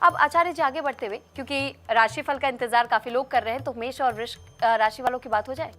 अब आचार्य जी आगे बढ़ते हुए, क्योंकि राशिफल का इंतजार काफी लोग कर रहे हैं, तो मेष और वृश्चिक राशि वालों की बात हो जाए।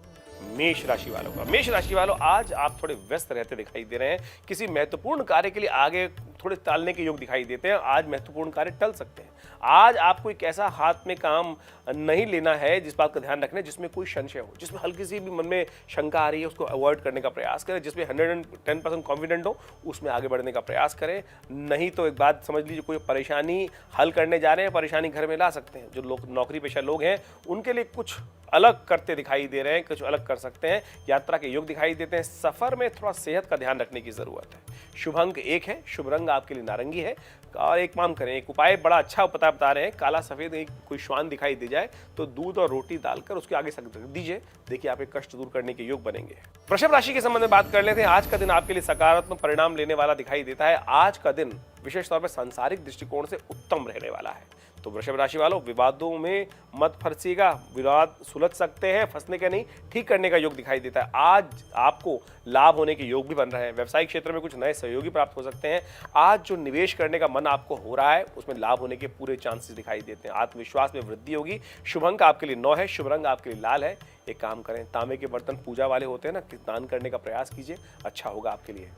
मेष राशि वालों का, मेष राशि वालों आज आप थोड़े व्यस्त रहते दिखाई दे रहे हैं। किसी महत्वपूर्ण कार्य के लिए आगे थोड़े टालने के योग दिखाई देते हैं। आज महत्वपूर्ण कार्य टल सकते हैं। आज आपको एक ऐसा हाथ में काम नहीं लेना है जिस बात का ध्यान रखना है जिसमें कोई संशय हो, जिसमें हल्की सी भी मन में शंका आ रही है, उसको अवॉइड करने का प्रयास करें। जिसमें 110% कॉन्फिडेंट हो उसमें आगे बढ़ने का प्रयास करें। नहीं तो एक बात समझ लीजिए, कोई परेशानी हल करने जा रहे हैं, परेशानी घर में ला सकते हैं। जो लोग नौकरी पेशा लोग हैं उनके लिए कुछ अलग करते दिखाई दे रहे हैं, कुछ अलग कर सकते हैं। यात्रा के योग दिखाई देते हैं। सफर में थोड़ा सेहत का ध्यान रखने की जरूरत है। शुभ अंक 1 है, शुभ रंग आपके लिए नारंगी है। और एक काम करें, एक उपाय बड़ा अच्छा बता रहे हैं, काला सफेद एक कोई श्वान दिखाई दे जाए तो दूध और रोटी डालकर उसके आगे रख दीजिए। देखिए आपके कष्ट दूर करने के योग बनेंगे। वृषभ राशि के संबंध में बात कर लेते हैं। आज का दिन आपके लिए सकारात्मक परिणाम लेने वाला दिखाई देता है। आज का दिन विशेष तौर पर सांसारिक दृष्टिकोण से उत्तम रहने वाला है। तो वृषभ राशि वालों, विवादों में मत फंसिएगा। विवाद सुलझ सकते हैं, फंसने का नहीं, ठीक करने का योग दिखाई देता है। आज आपको लाभ होने के योग भी बन रहे हैं। व्यवसायिक क्षेत्र में कुछ नए सहयोगी प्राप्त हो सकते हैं। आज जो निवेश करने का मन आपको हो रहा है उसमें लाभ होने के पूरे चांसेस दिखाई देते हैं। आत्मविश्वास में वृद्धि होगी। शुभ अंक आपके लिए 9 है, शुभ रंग आपके लिए लाल है। एक काम करें, तांबे के बर्तन पूजा वाले होते हैं ना, दान करने का प्रयास कीजिए, अच्छा होगा आपके लिए।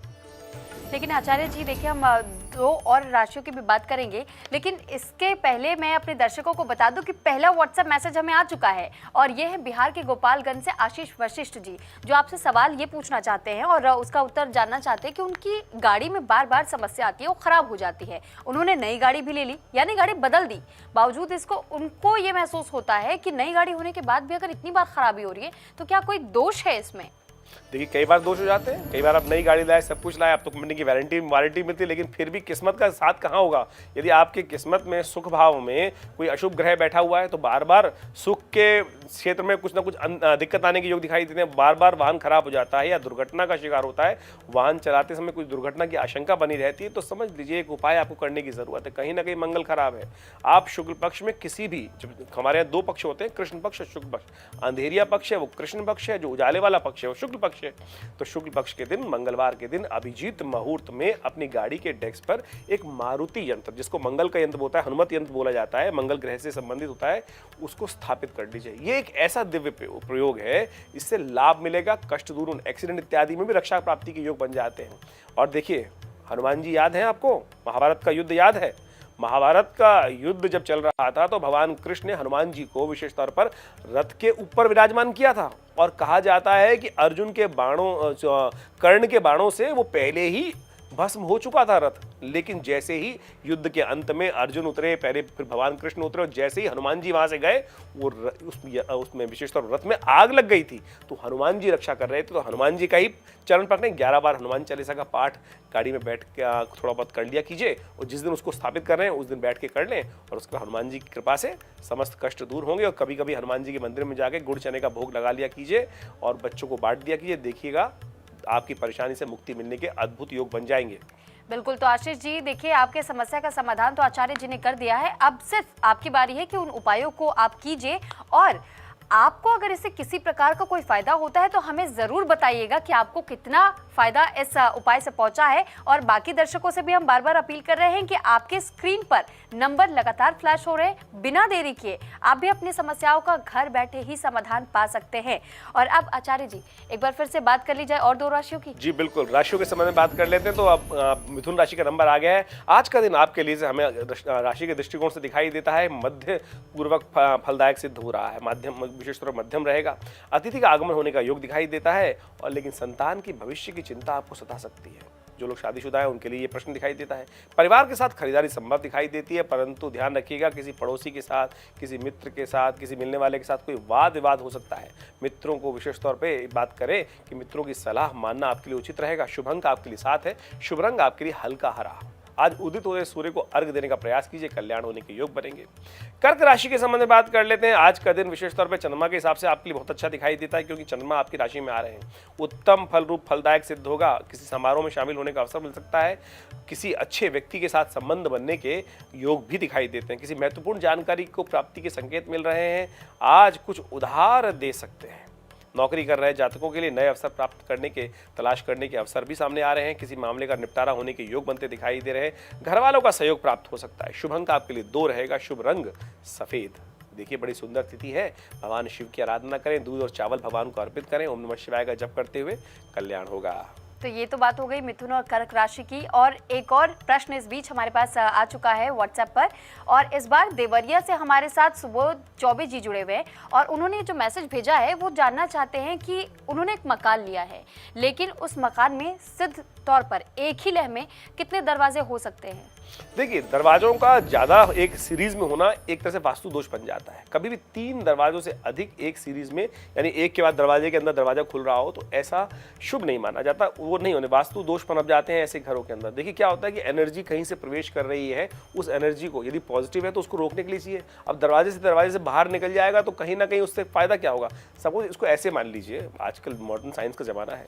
लेकिन आचार्य जी देखिए, हम 2 और राशियों की भी बात करेंगे, लेकिन इसके पहले मैं अपने दर्शकों को बता दूं कि पहला व्हाट्सएप मैसेज हमें आ चुका है और ये है बिहार के गोपालगंज से आशीष वशिष्ठ जी, जो आपसे सवाल ये पूछना चाहते हैं और उसका उत्तर जानना चाहते हैं कि उनकी गाड़ी में बार बार समस्या आती है, वो खराब हो जाती है। उन्होंने नई गाड़ी भी ले ली, यानी गाड़ी बदल दी, बावजूद इसको उनको ये महसूस होता है कि नई गाड़ी होने के बाद भी अगर इतनी बार खराबी हो रही है तो क्या कोई दोष है इसमें? देखिए कई बार दोष हो जाते हैं। कई बार आप नई गाड़ी लाए, सब कुछ लाए, आप तो कंपनी की वारंटी मिलती है, लेकिन फिर भी किस्मत का साथ कहाँ होगा। यदि आपकी किस्मत में सुख भाव में कोई अशुभ ग्रह बैठा हुआ है तो बार बार सुख के क्षेत्र में कुछ ना कुछ दिक्कत आने के योग दिखाई देते हैं। बार बार वाहन खराब हो जाता है या दुर्घटना का शिकार होता है, वाहन चलाते समय कुछ दुर्घटना की आशंका बनी रहती है, तो समझ लीजिए एक उपाय आपको करने की जरूरत है। कहीं ना कहीं मंगल खराब है। आप शुक्ल पक्ष में किसी भी, हमारे यहाँ 2 पक्ष होते हैं, कृष्ण पक्ष और शुक्ल पक्ष। अंधेरिया पक्ष है वो कृष्ण पक्ष है, जो उजाले वाला पक्ष है वो शुक्ल पक्ष है। तो शुक्ल पक्ष के दिन, मंगलवार के दिन अभिजीत मुहूर्त में अपनी गाड़ी के डेस्क पर एक मारुति यंत्र, जिसको मंगल का यंत्र होता है, हनुमत यंत्र बोला जाता है, मंगल ग्रह से संबंधित होता है, उसको स्थापित कर लीजिए। ये एक ऐसा दिव्य प्रयोग है, इससे लाभ मिलेगा। कष्ट दूर, एक्सीडेंट इत्यादि में भी रक्षा प्राप्ति के योग बन जाते हैं। और देखिए हनुमान जी याद है आपको, महाभारत का युद्ध याद है। महाभारत का युद्ध जब चल रहा था तो भगवान कृष्ण ने हनुमान जी को विशेष तौर पर रथ के ऊपर विराजमान किया था और कहा जाता है कि अर्जुन के बाणों, कर्ण के बाणों से वो पहले ही भस्म हो चुका था रथ। लेकिन जैसे ही युद्ध के अंत में अर्जुन उतरे, पहले फिर भगवान कृष्ण उतरे, और जैसे ही हनुमान जी वहां से गए वो उसमें विशेषतौर रथ में आग लग गई थी। तो हनुमान जी रक्षा कर रहे थे, तो हनुमान जी का ही चरण पकड़े। 11 बार हनुमान चालीसा का पाठ गाड़ी में बैठ के थोड़ा बहुत कर लिया कीजिए, और जिस दिन उसको स्थापित कर रहे हैं उस दिन बैठ के कर लें, और उसके बाद हनुमान जी की कृपा से समस्त कष्ट दूर होंगे। और कभी कभी हनुमान जी के मंदिर में जाके गुड़ चने का भोग लगा लिया कीजिए और बच्चों को बांट दिया कीजिए। देखिएगा आपकी परेशानी से मुक्ति मिलने के अद्भुत योग बन जाएंगे। बिल्कुल। तो आशीष जी देखिए, आपके समस्या का समाधान तो आचार्य जी ने कर दिया है। अब सिर्फ आपकी बारी है कि उन उपायों को आप कीजिए, और आपको अगर इससे किसी प्रकार का कोई फायदा होता है तो हमें जरूर बताइएगा कि आपको कितना फायदा इस उपाय से पहुंचा है। और बाकी दर्शकों से भी हम बार बार अपील कर रहे हैं कि आपके स्क्रीन पर नंबर लगातार फ्लैश हो रहे हैं, बिना देरी किए आप भी अपनी समस्याओं का घर बैठे ही समाधान पा सकते हैं। और अब आचार्य जी एक बार फिर से बात कर ली जाए और 2 राशियों की। जी बिल्कुल, राशियों के संबंध में बात कर लेते हैं। तो अब मिथुन राशि का नंबर आ गया है। आज का दिन आपके लिए हमें राशि के दृष्टिकोण से दिखाई देता है मध्य पूर्वक फलदायक सिद्ध हो रहा है। माध्यम, विशेष तौर पर मध्यम रहेगा। अतिथि का आगमन होने का योग दिखाई देता है, और लेकिन संतान की भविष्य की चिंता आपको सता सकती है। जो लोग शादीशुदा है उनके लिए ये प्रश्न दिखाई देता है। परिवार के साथ खरीदारी संभव दिखाई देती है, परंतु ध्यान रखिएगा किसी पड़ोसी के साथ, किसी मित्र के साथ, किसी मिलने वाले के साथ कोई वाद विवाद हो सकता है। मित्रों को विशेष तौर पे बात करें कि मित्रों की सलाह मानना आपके लिए उचित रहेगा। शुभ अंक आपके लिए 7 है, शुभ रंग आपके लिए हल्का हरा। आज उदित हुए सूर्य को अर्घ देने का प्रयास कीजिए, कल्याण होने के योग बनेंगे। कर्क राशि के संबंध में बात कर लेते हैं। आज का दिन विशेष तौर पर चंद्रमा के हिसाब से आपके लिए बहुत अच्छा दिखाई देता है, क्योंकि चंद्रमा आपकी राशि में आ रहे हैं। उत्तम फल रूप फलदायक सिद्ध होगा। किसी समारोह में शामिल होने का अवसर मिल सकता है। किसी अच्छे व्यक्ति के साथ संबंध बनने के योग भी दिखाई देते हैं। किसी महत्वपूर्ण जानकारी को प्राप्ति के संकेत मिल रहे हैं। आज कुछ उधार दे सकते हैं। नौकरी कर रहे जातकों के लिए नए अवसर प्राप्त करने के तलाश करने के अवसर भी सामने आ रहे हैं। किसी मामले का निपटारा होने के योग बनते दिखाई दे रहे हैं। घर वालों का सहयोग प्राप्त हो सकता है। शुभ अंक आपके लिए 2 रहेगा। शुभ रंग सफेद। देखिए बड़ी सुंदर तिथि है। भगवान शिव की आराधना करें, दूध और चावल भगवान को अर्पित करें। ओम नमः शिवाय का जप करते हुए कल्याण होगा। तो ये तो बात हो गई मिथुन और कर्क राशि की, और एक और प्रश्न इस बीच हमारे पास आ चुका है व्हाट्सएप पर, और इस बार देवरिया से हमारे साथ सुबोध चौबे जी जुड़े हुए हैं, और उन्होंने जो मैसेज भेजा है वो जानना चाहते हैं कि उन्होंने एक मकान लिया है, लेकिन उस मकान में सिद्ध तौर पर एक ही लह में कितने दरवाजे हो सकते हैं। देखिए दरवाजों का ज्यादा एक सीरीज में होना एक तरह से वास्तु दोष बन जाता है। कभी भी 3 दरवाजों से अधिक एक सीरीज में, यानी एक के बाद दरवाजे के अंदर दरवाजा खुल रहा हो, तो ऐसा शुभ नहीं माना जाता। वो नहीं होने, वास्तु दोष पनप जाते हैं ऐसे घरों के अंदर। देखिए क्या होता है कि एनर्जी कहीं से प्रवेश कर रही है, उस एनर्जी को यदि पॉजिटिव है तो उसको रोकने के लिए चाहिए। अब दरवाजे से बाहर निकल जाएगा तो कहीं ना कहीं उससे फायदा क्या होगा। सपोज इसको ऐसे मान लीजिए, आजकल मॉडर्न साइंस का जमाना है,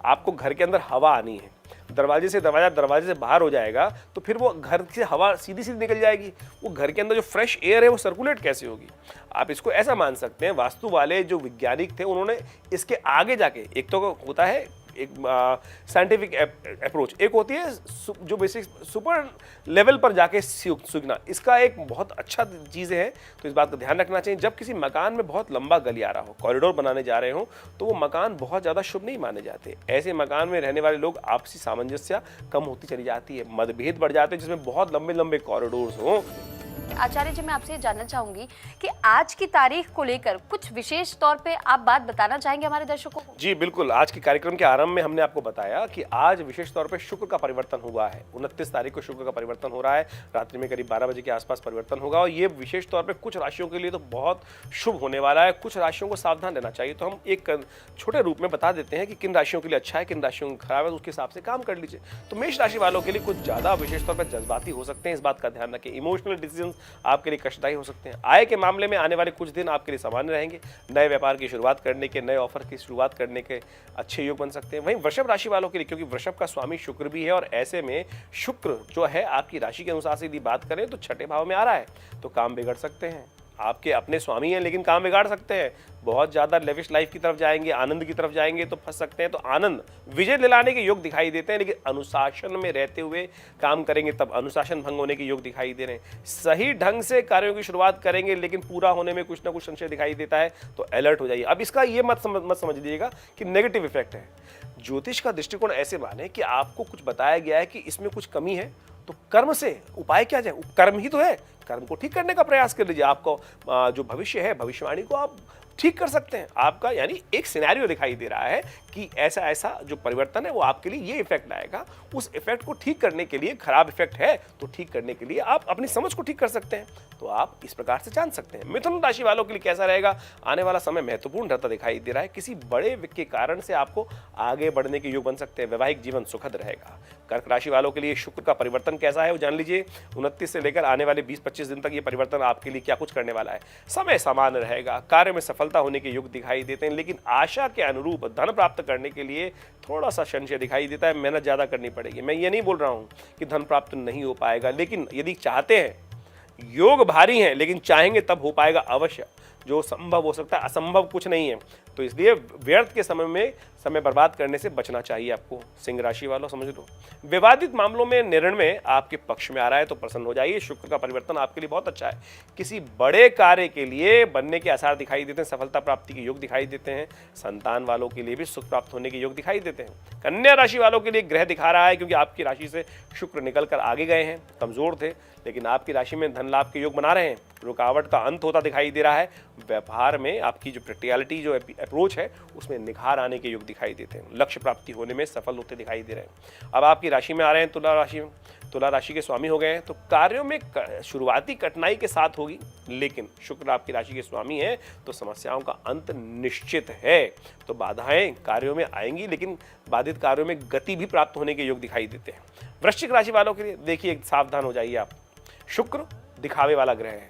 आपको घर के अंदर हवा आनी है, दरवाजे से बाहर हो जाएगा तो फिर वो घर से हवा सीधी सीधी निकल जाएगी। वो घर के अंदर जो फ्रेश एयर है वो सर्कुलेट कैसे होगी। आप इसको ऐसा मान सकते हैं, वास्तु वाले जो वैज्ञानिक थे उन्होंने इसके आगे जाके, एक तो होता है एक साइंटिफिक अप्रोच, एक होती है जो बेसिक सुपर लेवल पर जाके सीखना, इसका एक बहुत अच्छा चीज़ है। तो इस बात का ध्यान रखना चाहिए। जब किसी मकान में बहुत लंबा गलियारा हो, कॉरिडोर बनाने जा रहे हो, तो वो मकान बहुत ज़्यादा शुभ नहीं माने जाते। ऐसे मकान में रहने वाले लोग आपसी सामंजस्य कम होती चली जाती है, मतभेद बढ़ जाते हैं, जिसमें बहुत लंबे लंबे कॉरिडोर्स हों। आचार्य जी, मैं आपसे जानना चाहूंगी कि आज की तारीख को लेकर कुछ विशेष तौर पे आप बात बताना चाहेंगे हमारे दर्शकों को। जी बिल्कुल। आज के कार्यक्रम के आरंभ में हमने आपको बताया कि आज विशेष तौर पे शुक्र का परिवर्तन हुआ है। 29 तारीख को शुक्र का परिवर्तन हो रहा है, रात्रि में करीब 12 बजे के आसपास परिवर्तन होगा, और ये विशेष तौर पे कुछ राशियों के लिए तो बहुत शुभ होने वाला है। कुछ राशियों को सावधान रहना चाहिए। तो हम एक छोटे रूप में बता देते हैं कि किन राशियों के लिए अच्छा है, किन राशियों को खराब है, उसके हिसाब से काम कर लीजिए। तो मेष राशि वालों के लिए कुछ ज्यादा विशेष तौर पर जज्बाती हो सकते हैं, इस बात का ध्यान रखें। इमोशनल डिसीजन आपके लिए कष्टदायी हो सकते हैं। आय के मामले में आने वाले कुछ दिन आपके लिए सामान्य रहेंगे। नए व्यापार की शुरुआत करने के, नए ऑफर की शुरुआत करने के अच्छे योग बन सकते हैं। वहीं वृषभ राशि वालों के लिए, क्योंकि वृषभ का स्वामी शुक्र भी है, और ऐसे में शुक्र जो है आपकी राशि के अनुसार से यदि बात करें तो 6ठे भाव में आ रहा है, तो काम बिगड़ सकते हैं। आपके अपने स्वामी हैं लेकिन काम बिगाड़ सकते हैं। बहुत ज़्यादा लेविश लाइफ की तरफ जाएंगे, आनंद की तरफ जाएंगे तो फंस सकते हैं। तो आनंद विजय दिलाने के योग दिखाई देते हैं, लेकिन अनुशासन में रहते हुए काम करेंगे तब अनुशासन भंग होने के योग दिखाई दे रहे हैं। सही ढंग से कार्यों की शुरुआत करेंगे लेकिन पूरा होने में कुछ ना कुछ संशय दिखाई देता है, तो अलर्ट हो जाइए। अब इसका ये मत समझ लीजिएगा कि नेगेटिव इफेक्ट है। ज्योतिष का दृष्टिकोण ऐसे माने कि आपको कुछ बताया गया है कि इसमें कुछ कमी है, तो कर्म से उपाय क्या जाए, कर्म ही तो है, कर्म को ठीक करने का प्रयास कर लीजिए। आपको जो भविष्य है, भविष्यवाणी को आप ठीक कर सकते हैं। आपका यानी एक सिनेरियो दिखाई दे रहा है कि ऐसा ऐसा जो परिवर्तन है वो आपके लिए ये इफेक्ट लाएगा। उस इफेक्ट को ठीक करने के लिए, खराब इफेक्ट है तो ठीक करने के लिए आप अपनी समझ को ठीक कर सकते हैं। तो आप इस प्रकार से जान सकते हैं। मिथुन राशि वालों के लिए कैसा रहेगा, आने वाला समय महत्वपूर्ण रहता दिखाई दे रहा है। किसी बड़े के कारण से आपको आगे बढ़ने के योग बन सकते हैं। वैवाहिक जीवन सुखद रहेगा। कर्क राशि वालों के लिए शुक्र का परिवर्तन कैसा है वो जान लीजिए। 29 से लेकर आने वाले 20-25 दिन तक ये परिवर्तन आपके लिए क्या कुछ करने वाला है। समय सामान्य रहेगा। कार्य में सफलता होने के योग दिखाई देते हैं, लेकिन आशा के अनुरूप धन प्राप्त करने के लिए थोड़ा सा संशय दिखाई देता है। मेहनत ज्यादा करनी पड़ेगी। मैं ये नहीं बोल रहा हूं कि धन प्राप्त नहीं हो पाएगा, लेकिन यदि चाहते हैं, योग भारी हैं लेकिन चाहेंगे तब हो पाएगा अवश्य। जो संभव हो सकता है, असंभव कुछ नहीं है। तो इसलिए व्यर्थ के समय में समय बर्बाद करने से बचना चाहिए आपको। सिंह राशि वालों समझ लो, विवादित मामलों में निर्णय आपके पक्ष में आ रहा है तो प्रसन्न हो जाइए। शुक्र का परिवर्तन आपके लिए बहुत अच्छा है। किसी बड़े कार्य के लिए बनने के आसार दिखाई देते हैं। सफलता प्राप्ति के योग दिखाई देते हैं। संतान वालों के लिए भी सुख प्राप्त होने के योग दिखाई देते हैं। कन्या राशि वालों के लिए ग्रह दिखा रहा है, क्योंकि आपकी राशि से शुक्र निकल कर आगे गए हैं। कमजोर थे लेकिन आपकी राशि में धन लाभ के योग बना रहे हैं। रुकावट का अंत होता दिखाई दे रहा है। व्यापार में आपकी जो प्रैक्टिकलिटी, जो अप्रोच है, उसमें निखार आने के योग दिखाई देते हैं। लक्ष्य प्राप्ति होने में सफल होते दिखाई दे रहे हैं। अब आपकी राशि में आ रहे हैं तुला राशि में। तुला राशि के स्वामी हो गए हैं, तो कार्यों में शुरुआती कठिनाई के साथ होगी, लेकिन शुक्र आपकी राशि के स्वामी है तो समस्याओं का अंत निश्चित है। तो बाधाएं कार्यों में आएंगी, लेकिन बाधित कार्यों में गति भी प्राप्त होने के योग दिखाई देते हैं। वृश्चिक राशि वालों के लिए देखिए, सावधान हो जाइए आप। शुक्र दिखावे वाला ग्रह है,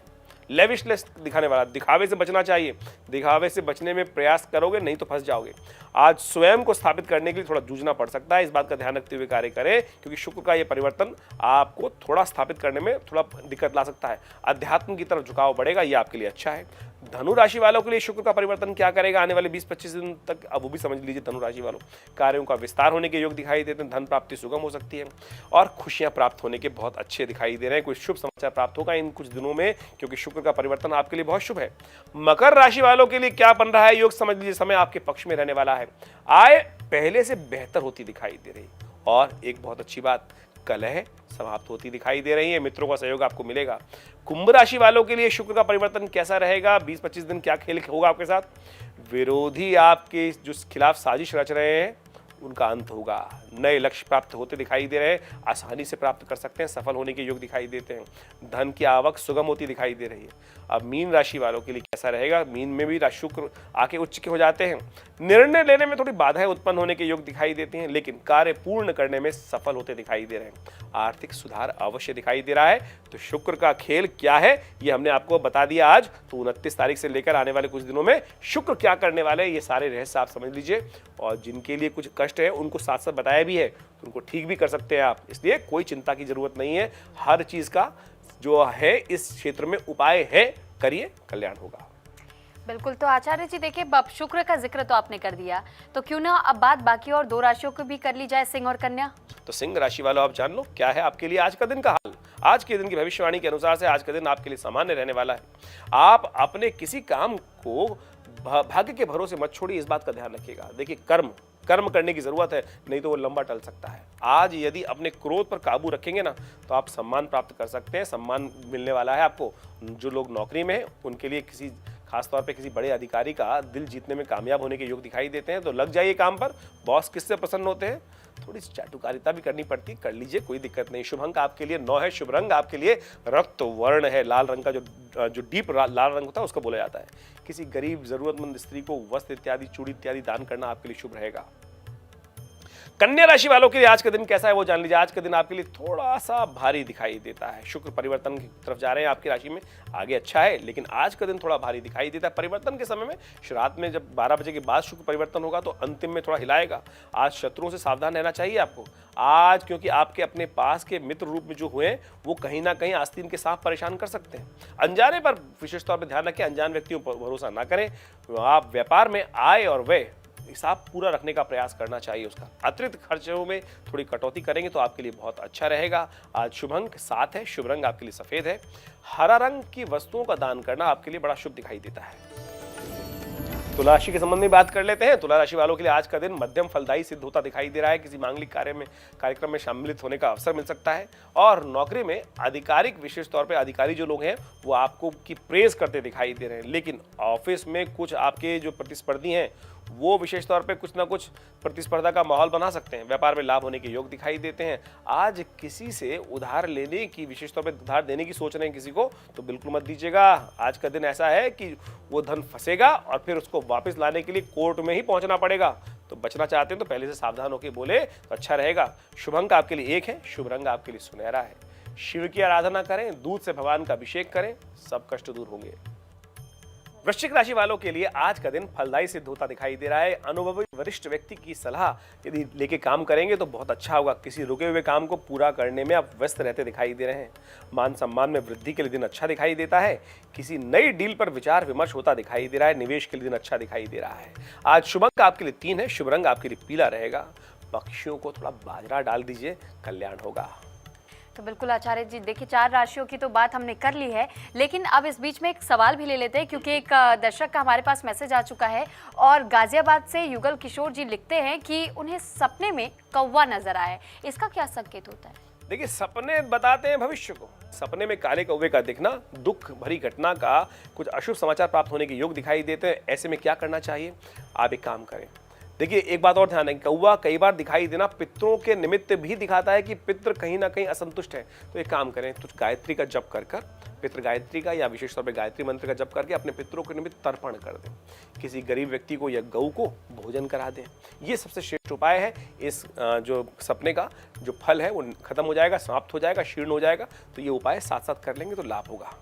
लेविशनेस दिखाने वाला। दिखावे से बचना चाहिए। दिखावे से बचने में प्रयास करोगे नहीं तो फंस जाओगे। आज स्वयं को स्थापित करने के लिए थोड़ा जूझना पड़ सकता है, इस बात का ध्यान रखते हुए कार्य करें, क्योंकि शुक्र का यह परिवर्तन आपको थोड़ा स्थापित करने में थोड़ा दिक्कत ला सकता है। अध्यात्म की तरफ झुकाव बढ़ेगा, ये आपके लिए अच्छा है। धनु राशि वालों के लिए शुक्र का परिवर्तन क्या करेगा आने वाले 20-25 दिन तक, अब वो भी समझ लीजिए। धनु राशि वालों, कार्यों का विस्तार होने के योग दिखाई देते हैं, धन प्राप्ति सुगम हो सकती है और खुशियां प्राप्त होने के बहुत अच्छे दिखाई दे रहे हैं। कोई शुभ समाचार प्राप्त होगा इन कुछ दिनों में, क्योंकि शुक्र का परिवर्तन आपके लिए बहुत शुभ है। मकर राशि वालों के लिए क्या बन रहा है योग, समझ लीजिए। समय आपके पक्ष में रहने वाला है, आय पहले से बेहतर होती दिखाई दे रही, और एक बहुत अच्छी बात, कलह समाप्त होती दिखाई दे रही है, मित्रों का सहयोग आपको मिलेगा। कुंभ राशि वालों के लिए शुक्र का परिवर्तन कैसा रहेगा, 20-25 दिन क्या खेल होगा आपके साथ। विरोधी आपके जो खिलाफ साजिश रच रहे हैं उनका अंत होगा, नए लक्ष्य प्राप्त होते दिखाई दे रहे हैं, आसानी से प्राप्त कर सकते हैं, सफल होने के योग दिखाई देते हैं। धन की आवक सुगम होती दिखाई दे रही है। अब मीन राशि वालों के लिए कैसा रहेगा, मीन में भी शुक्र आके उच्च के हो जाते हैं, निर्णय लेने में थोड़ी बाधाएं उत्पन्न होने के योग दिखाई देती हैं, लेकिन कार्य पूर्ण करने में सफल होते दिखाई दे रहे हैं। आर्थिक सुधार अवश्य दिखाई दे रहा है। तो शुक्र का खेल क्या है ये हमने आपको बता दिया आज। तो 29 तारीख से लेकर आने वाले कुछ दिनों में शुक्र क्या करने वाले हैं, ये सारे रहस्य आप समझ लीजिए, और जिनके लिए कुछ कष्ट है उनको साथ साथ बताया भी है, तो उनको ठीक भी कर सकते हैं आप, इसलिए कोई चिंता की जरूरत नहीं है। हर चीज का जो है इस क्षेत्र में उपाय है, करिए, कल्याण होगा। बिल्कुल। तो आचार्य जी देखिए, अब शुक्र का जिक्र तो आपने कर दिया, तो क्यों ना अब बात बाकी और 2 राशियों को भी कर ली जाए, सिंह और कन्या। तो सिंह राशि वालों, आप जान लो क्या है आपके लिए आज का दिन का हाल। आज के दिन की भविष्यवाणी के अनुसार से आज का दिन आपके लिए सामान्य रहने वाला है। आप अपने किसी काम को भाग्य के भरोसे मत छोड़िए, इस बात का ध्यान रखिएगा। देखिए, कर्म करने की जरूरत है, नहीं तो वो लंबा टल सकता है। आज यदि अपने क्रोध पर काबू रखेंगे ना, तो आप सम्मान प्राप्त कर सकते हैं, सम्मान मिलने वाला है आपको। जो लोग नौकरी में हैं उनके लिए किसी खासतौर पे किसी बड़े अधिकारी का दिल जीतने में कामयाब होने के योग दिखाई देते हैं, तो लग जाइए काम पर। बॉस किससे प्रसन्न होते हैं, थोड़ी चाटुकारिता भी करनी पड़ती, कर लीजिए, कोई दिक्कत नहीं। शुभ अंक आपके लिए 9 है, शुभ रंग आपके लिए रक्त वर्ण है, लाल रंग का जो डीप लाल रंग होता है उसको बोला जाता है। किसी गरीब जरूरतमंद स्त्री को वस्त्र इत्यादि, चूड़ी इत्यादि दान करना आपके लिए शुभ रहेगा। कन्या राशि वालों के लिए आज का दिन कैसा है वो जान लीजिए। आज का दिन आपके लिए थोड़ा सा भारी दिखाई देता है। शुक्र परिवर्तन की तरफ जा रहे हैं आपकी राशि में, आगे अच्छा है, लेकिन आज का दिन थोड़ा भारी दिखाई देता है। परिवर्तन के समय में रात में जब 12 बजे के बाद शुक्र परिवर्तन होगा तो अंतिम में थोड़ा हिलाएगा। आज शत्रुओं से सावधान रहना चाहिए आपको आज, क्योंकि आपके अपने पास के मित्र रूप में जो हुए वो कहीं ना कहीं आस्तीन के साथ परेशान कर सकते हैं। अनजाने पर विशेष तौर पर ध्यान रखें, अनजान व्यक्तियों पर भरोसा ना करें। आप व्यापार में आय और व्यय हिसाब पूरा रखने का प्रयास करना चाहिए। उसका अतिरिक्त खर्चों में थोड़ी कटौती करेंगे तो आपके लिए बहुत अच्छा रहेगा। आज शुभ अंक 7 है, शुभ रंग आपके लिए सफेद है। हरा रंग की वस्तुओं का दान करना आपके लिए बड़ा शुभ दिखाई देता है। तुला राशि के संबंध में बात कर लेते हैं। तुला राशि वालों के लिए आज का दिन मध्यम फलदायी सिद्ध होता दिखाई दे रहा है। किसी मांगलिक कार्यक्रम में शामिल होने का अवसर मिल सकता है, और नौकरी में आधिकारिक, विशेष तौर पे अधिकारी जो लोग हैं वो आपको की प्रेज करते दिखाई दे रहे हैं। लेकिन ऑफिस में कुछ आपके जो प्रतिस्पर्धी हैं वो विशेष तौर पे कुछ ना कुछ प्रतिस्पर्धा का माहौल बना सकते हैं। व्यापार में लाभ होने के योग दिखाई देते हैं। आज किसी से उधार लेने की, विशेष तौर पे उधार देने की सोच रहे हैं किसी को, तो बिल्कुल मत दीजिएगा। आज का दिन ऐसा है कि वो धन फंसेगा और फिर उसको वापस लाने के लिए कोर्ट में ही पहुंचना पड़ेगा। तो बचना चाहते हैं तो पहले से सावधान होकर बोले तो अच्छा रहेगा। शुभ अंक आपके लिए 1 है, शुभ रंग आपके लिए सुनहरा है। शिव की आराधना करें, दूध से भगवान का अभिषेक करें, सब कष्ट दूर होंगे। वृश्चिक राशि वालों के लिए आज का दिन फलदायी सिद्ध होता दिखाई दे रहा है। अनुभवी वरिष्ठ व्यक्ति की सलाह यदि लेके काम करेंगे तो बहुत अच्छा होगा। किसी रुके हुए काम को पूरा करने में आप व्यस्त रहते दिखाई दे रहे हैं। मान सम्मान में वृद्धि के लिए दिन अच्छा दिखाई देता है। किसी नई डील पर विचार विमर्श होता दिखाई दे रहा है। निवेश के लिए दिन अच्छा दिखाई दे रहा है। आज शुभ अंक आपके लिए 3 है, शुभ रंग आपके लिए पीला रहेगा। पक्षियों को थोड़ा बाजरा डाल दीजिए, कल्याण होगा। तो बिल्कुल आचार्य जी, देखिए 4 राशियों की तो बात हमने कर ली है, लेकिन अब इस बीच में एक सवाल भी ले लेते हैं, क्योंकि एक दर्शक का हमारे पास मैसेज आ चुका है और गाजियाबाद से युगल किशोर जी लिखते हैं कि उन्हें सपने में कौवा नजर आया। इसका क्या संकेत होता है? देखिए, सपने बताते हैं भविष्य को। सपने में काले कौवे का दिखना दुख भरी घटना का, कुछ अशुभ समाचार प्राप्त होने के योग दिखाई देते हैं। ऐसे में क्या करना चाहिए, आप एक काम करें। देखिए, एक बात और ध्यान है, कौवा कई बार दिखाई देना पितरों के निमित्त भी दिखाता है कि पितृ कहीं ना कहीं असंतुष्ट है। तो एक काम करें, तो गायत्री का जप कर पितृ गायत्री का या विशेष तौर पे गायत्री मंत्र का जप करके अपने पितरों के निमित्त तर्पण कर दें। किसी गरीब व्यक्ति को या गऊ को भोजन करा दें। ये सबसे श्रेष्ठ उपाय है। इस जो सपने का जो फल है वो खत्म हो जाएगा, समाप्त हो जाएगा, शीर्ण हो जाएगा। तो ये उपाय साथ साथ कर लेंगे तो लाभ होगा।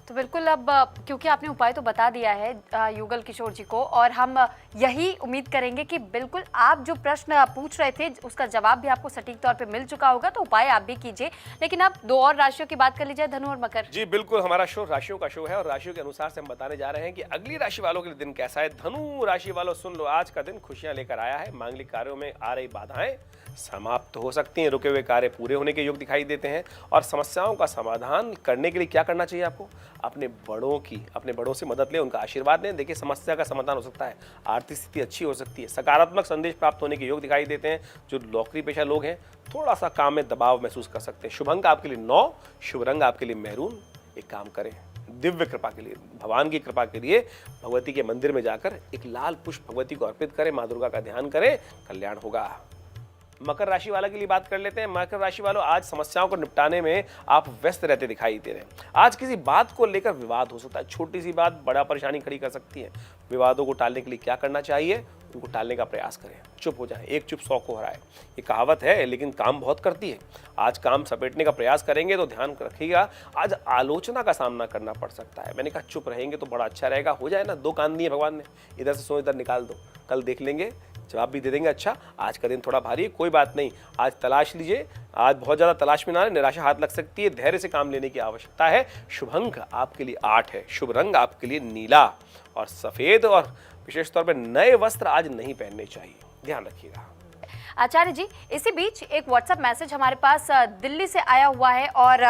तो बिल्कुल अब क्योंकि आपने उपाय तो बता दिया है युगल किशोर जी को, और हम यही उम्मीद करेंगे कि बिल्कुल आप जो प्रश्न पूछ रहे थे उसका जवाब भी आपको सटीक तौर पे मिल चुका होगा, तो उपाय आप भी कीजिए। लेकिन अब दो और राशियों की बात कर लीजिए, धनु और मकर। जी बिल्कुल, हमारा शो राशियों का शो है और राशियों के अनुसार से हम बताने जा रहे हैं कि अगली राशि वालों के लिए दिन कैसा है। धनु राशि वालों सुन लो, आज का दिन खुशियां लेकर आया है। मांगलिक कार्यों में आ रही बाधाएं समाप्त हो सकती हैं, रुके हुए कार्य पूरे होने के योग दिखाई देते हैं। और समस्याओं का समाधान करने के लिए क्या करना चाहिए आपको? अपने बड़ों से मदद लें, उनका आशीर्वाद लें। देखिए, समस्या का समाधान हो सकता है, आर्थिक स्थिति अच्छी हो सकती है, सकारात्मक संदेश प्राप्त होने के योग दिखाई देते हैं। जो नौकरी पेशा लोग हैं थोड़ा सा काम में दबाव महसूस कर सकते हैं। शुभ अंक आपके लिए 9, शुभ रंग आपके लिए मैरून। एक काम करें, दिव्य कृपा के लिए, भगवान की कृपा के लिए भगवती के मंदिर में जाकर एक लाल पुष्प भगवती को अर्पित करें, माँ दुर्गा का ध्यान करें, कल्याण होगा। मकर राशि वाला के लिए बात कर लेते हैं। मकर राशि वालों, आज समस्याओं को निपटाने में आप व्यस्त रहते दिखाई दे रहे हैं। आज किसी बात को लेकर विवाद हो सकता है, छोटी सी बात बड़ा परेशानी खड़ी कर सकती है। विवादों को टालने के लिए क्या करना चाहिए? उनको टालने का प्रयास करें, चुप हो जाए। एक चुप 100 को हराए, ये कहावत है, लेकिन काम बहुत करती है। आज काम समेटने का प्रयास करेंगे तो ध्यान रखिएगा, आज आलोचना का सामना करना पड़ सकता है। मैंने कहा चुप रहेंगे तो बड़ा अच्छा रहेगा। हो जाए ना, 2 कान दिए भगवान ने, इधर से सो इधर निकाल दो, कल देख लेंगे, जवाब भी दे देंगे। अच्छा, आज का दिन थोड़ा भारी है, कोई बात नहीं, आज तलाश लीजिए। आज बहुत ज़्यादा तलाश में ना, निराशा हाथ लग सकती है, धैर्य से काम लेने की आवश्यकता है। शुभ अंक आपके लिए 8 है, शुभ रंग आपके लिए नीला और सफ़ेद, और विशेष तौर पर नए वस्त्र आज नहीं पहनने चाहिए, ध्यान रखिएगा। आचार्य जी, इसी बीच एक व्हाट्सएप मैसेज हमारे पास दिल्ली से आया हुआ है, और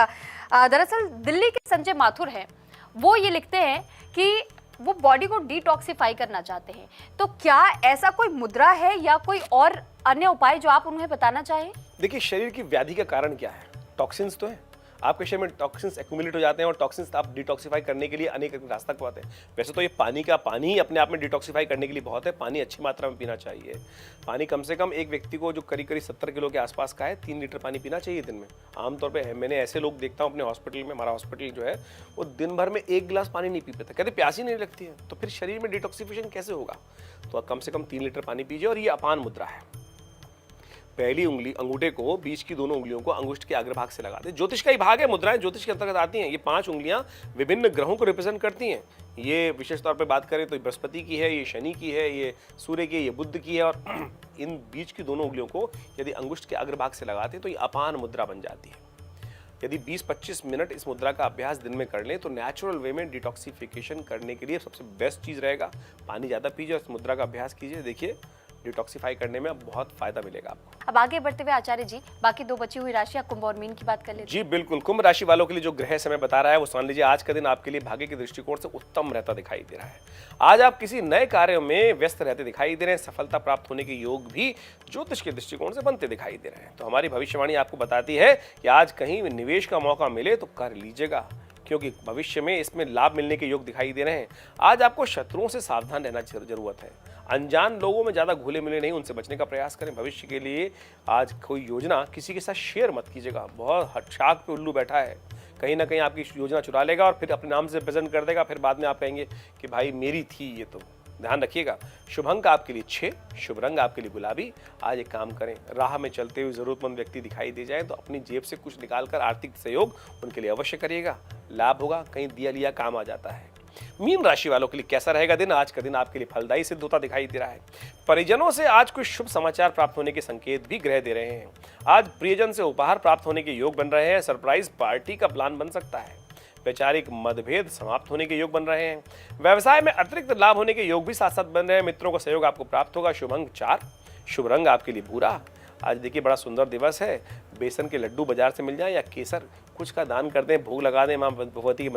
दरअसल दिल्ली के संजय माथुर हैं, वो ये लिखते हैं कि वो बॉडी को डिटॉक्सिफाई करना चाहते हैं। तो क्या ऐसा कोई मुद्रा है या कोई और अन्य उपाय जो आप उन्हें बताना चाहें? देखिए, शरीर की व्याधि का कारण क्या है? टॉक्सिन्स तो है, आपके शरीर में टॉक्सिन्स एक्यूमुलेट हो जाते हैं, और टॉक्सिन्स आप डिटॉक्सिफाई करने के लिए अनेक रास्ता पाते हैं। वैसे तो ये पानी ही अपने आप में डिटॉक्सिफाई करने के लिए बहुत है। पानी अच्छी मात्रा में पीना चाहिए। पानी कम से कम एक व्यक्ति को जो करीब 70 किलो के आसपास का है, 3 लीटर पानी पीना चाहिए दिन में। आमतौर पे मैंने ऐसे लोग देखता हूँ अपने हॉस्पिटल में, हमारा हॉस्पिटल जो है वो दिन भर में 1 गिलास पानी नहीं पी पाते, कहते प्यास ही नहीं लगती है। तो फिर शरीर में डिटॉक्सिफिकेशन कैसे होगा? तो कम से कम 3 लीटर पानी पीजिए। और ये अपान मुद्रा है, पहली उंगली अंगूठे को, बीच की दोनों उंगलियों को अंगुष्ठ के अग्रभाग से लगा दें। ज्योतिष का ही भाग है, मुद्राएं ज्योतिष के अंतर्गत आती हैं। ये 5 उंगलियां विभिन्न ग्रहों को रिप्रेजेंट करती हैं। ये विशेष तौर पे बात करें तो बृहस्पति की है, ये शनि की है, ये सूर्य की है, ये बुध की है। और इन बीच की दोनों उंगलियों को यदि अंगुष्ठ के अग्रभाग से लगाते हैं तो ये अपान मुद्रा बन जाती है। यदि 20-25 मिनट इस मुद्रा का अभ्यास दिन में कर लें तो नेचुरल वे में डिटॉक्सिफिकेशन करने के लिए सबसे बेस्ट चीज़ रहेगा। पानी ज़्यादा पीजिए और इस मुद्रा का अभ्यास कीजिए, देखिए डिटॉक्सिफाई करने में बहुत फायदा मिलेगा आपको। अब आगे बढ़ते हुए आचार्य जी, बाकी 2 बची हुई राशियां कुंभ और मीन की बात कर लेते हैं। जी बिल्कुल, कुंभ राशि वालों के लिए जो ग्रह समय बता रहा है वो मान लीजिए, आज का दिन आपके लिए भाग्य के दृष्टिकोण से उत्तम रहता दिखाई दे रहा है। आज आप किसी नए कार्य में व्यस्त रहते दिखाई दे रहे हैं। सफलता प्राप्त होने के योग भी ज्योतिष के दृष्टिकोण से बनते दिखाई दे रहे हैं। तो हमारी भविष्यवाणी आपको बताती है कि आज कहीं निवेश का मौका मिले तो कर लीजिएगा, क्योंकि भविष्य में इसमें लाभ मिलने के योग दिखाई दे रहे हैं। आज आपको शत्रुओं से सावधान रहना जरूरत है। अनजान लोगों में ज़्यादा घुले मिले नहीं, उनसे बचने का प्रयास करें। भविष्य के लिए आज कोई योजना किसी के साथ शेयर मत कीजिएगा। बहुत शाख पे उल्लू बैठा है, कहीं ना कहीं आपकी योजना चुरा लेगा और फिर अपने नाम से प्रेजेंट कर देगा। फिर बाद में आप कहेंगे कि भाई मेरी थी ये, तो ध्यान रखिएगा। शुभ अंक आपके लिए 6, शुभ रंग आपके लिए गुलाबी। आज एक काम करें, राह में चलते हुए जरूरतमंद व्यक्ति दिखाई दे जाए तो अपनी जेब से कुछ निकालकर आर्थिक सहयोग उनके लिए अवश्य करिएगा, लाभ होगा, कहीं दिया लिया काम आ जाता है। मीन राशि वालों के लिए कैसा रहेगा दिन? आज का दिन आपके लिए फलदायी सिद्ध होता दिखाई दे रहा है। परिजनों से आज कुछ शुभ समाचार प्राप्त होने के संकेत भी ग्रह दे रहे हैं। आज प्रियजन से उपहार प्राप्त होने के योग बन रहे हैं। सरप्राइज पार्टी का प्लान बन सकता है। वैचारिक मतभेद समाप्त होने के योग बन रहे हैं। व्यवसाय में अतिरिक्त लाभ होने के योग भी साथ साथ बन रहे हैं। मित्रों का सहयोग आपको प्राप्त होगा। शुभ अंक 4, शुभ रंग आपके लिए भूरा। आज देखिए बड़ा सुंदर दिवस है। बेसन के लड्डू बाजार से मिल जाए या केसर, कुछ का दान कर दें, भोग लगा दें मां भगवती के